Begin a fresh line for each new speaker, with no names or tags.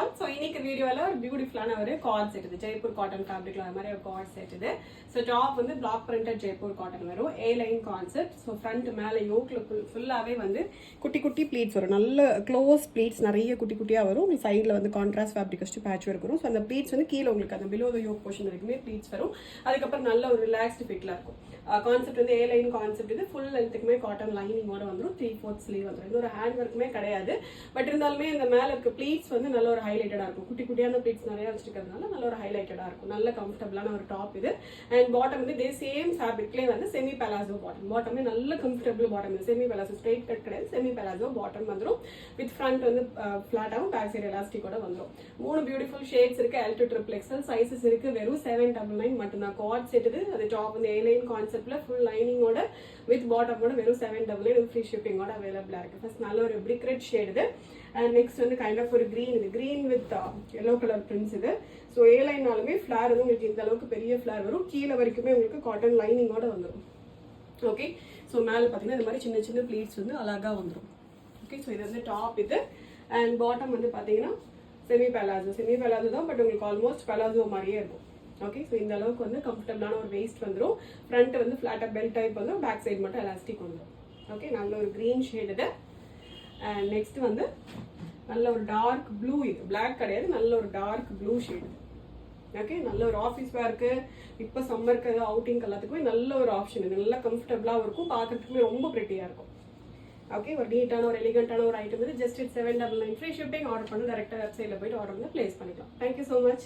All. So இன்னைக்கு வீடியோவில் ஒரு பியூட்டிஃபுல்லான ஒரு கார்ட் செட் இது ஜெய்ப்பூர் காட்டன் ஃபேப்ரிக்ல அது மாதிரி ஒரு கார்ட் செட் இது. ஸோ டாப் வந்து பிளாக் பிரிண்டட் ஜெய்ப்பூர் காட்டன் வரும், ஏ லைன் கான்செப்ட். ஸோ ஃப்ரண்ட் மேலே யோக்கில் ஃபுல்லாகவே வந்து குட்டி குட்டி ப்ளீட்ஸ் வரும், நல்ல க்ளோஸ் ப்ளீட்ஸ் நிறைய குட்டி குட்டியாக வரும். உங்களுக்கு சைடில் வந்து கான்ட்ராஸ்ட் ஃபேப்ரிக் வச்சு பேட்ச் ஒர்க் வரும். ஸோ அந்த ப்ளீட்ஸ் வந்து கீழே உங்களுக்கு அந்த பிலோ த யோக் போர்ஷன் வரைக்குமே ப்ளீட்ஸ் வரும். அதுக்கப்புறம் நல்ல ஒரு ரிலாக்ஸ்டு ஃபிட்டில் இருக்கும். கான்செப்ட் வந்து ஏ லைன் கான்செப்ட் இது. ஃபுல் லென்த்துக்குமே காட்டன் லைனிங்கோட வந்துடும், 3/4 ஸ்லீவ் வந்துடும். இது ஒரு ஹேண்ட் ஒர்க்குமே கிடையாது. பட் இருந்தாலுமே இந்த மேலே இருக்க ப்ளீட்ஸ் வந்து நல்ல ஒரு ஹைலைட்டடாக இருக்கும். குட்டி குட்டியான ப்ளீட்ஸ் நிறைய வச்சிருக்கிறதுனால நல்ல ஒரு ஹைலைட்டடாக இருக்கும். நல்ல கம்ஃபர்டபுளான ஒரு டாப் இது. அண்ட் பாட்டம் வந்து இதே சேம் ஃபேப்ரிக்லேயே வந்து செமி பலாசோ பாட்டம். பாட்டமே நல்ல கம்ஃபர்டபுள் பாட்டம் இது. செமி பலாசோ ஸ்ட்ரெயிட் கட் கிடையாது, செமி பலாசோ பாட்டம் வந்துடும். வித் ஃப்ரண்ட் வந்து ஃபிளாட்டாகவும் பேக் சைடு எலாஸ்டிக்கோட வந்துடும். 3 பியூட்டிஃபுல் ஷேட்ஸ் இருக்கு. L to XXL சைஸஸ் இருக்கு. வெறும் 799 மட்டும்தான். கார்ட் செட் இது. அது டாப் வந்து ஏ லைன் கான்செப்ட்ல ஃபுல் லைனிங்கோட வித் பாட்டமோட வெறும் 799 ஃப்ரீ ஷிப்பிங்கோட அவைலபிளா இருக்கு. ஃபர்ஸ்ட் நல்ல ஒரு பிரிக் ரெட் ஷேட் இது. அண்ட் நெக்ஸ்ட் வந்து கைண்ட் ஆஃப் ஒரு கிரீன் இது. Green with yellow colour prints இது. ஸோ ஏ லைனாலுமே ஃபிளார் வந்து உங்களுக்கு இந்த அளவுக்கு பெரிய ஃபிளார் வரும். கீழே வரைக்குமே உங்களுக்கு காட்டன் லைனிங்கோட வந்துடும். ஓகே, ஸோ மேலே பார்த்தீங்கன்னா இந்த மாதிரி சின்ன சின்ன ப்ளீட்ஸ் வந்து அழகாக வந்துடும். ஓகே, ஸோ இது வந்து டாப் இது. அண்ட் பாட்டம் வந்து பார்த்தீங்கன்னா செமி பலாசோ தான், பட் உங்களுக்கு ஆல்மோஸ்ட் பலாசோ மாதிரியே இருக்கும். ஓகே, ஸோ இந்த அளவுக்கு வந்து கம்ஃபர்டபுளான ஒரு வேஸ்ட் வந்துடும். ஃப்ரண்ட் வந்து ஃபிளாட்டாக பெல்ட் டைப் வந்துடும், பேக் சைடு மட்டும் எலாஸ்டிக் வந்துடும். ஓகே, நல்ல ஒரு க்ரீன் ஷேட் இது. அண்ட் நெக்ஸ்ட் வந்து நல்ல ஒரு டார்க் ப்ளூ இது. பிளாக் கிடையாது, நல்ல ஒரு டார்க் ப்ளூ ஷேட். ஓகே, நல்ல ஒரு ஆஃபீஸ் வேர்க்கு, இப்போ சம்மருக்கு அவுட்டிங் எல்லாத்துக்குமே நல்ல ஒரு ஆப்ஷன் இது. நல்லா கம்ஃபர்டபுளாகவும் இருக்கும், பார்க்கறதுக்குமே ரொம்ப ப்ரிட்டியாக இருக்கும். ஓகே, ஒரு நீட்டான ஒரு எலிகண்டான ஒரு ஐட்டம் இது. Just 799 free shipping. ஆர்டர் பண்ணி டேரெக்டாக வெப்சைட்டில் போயிட்டு ஆர்டர் வந்து பிளேஸ் பண்ணிக்கலாம். Thank you so much.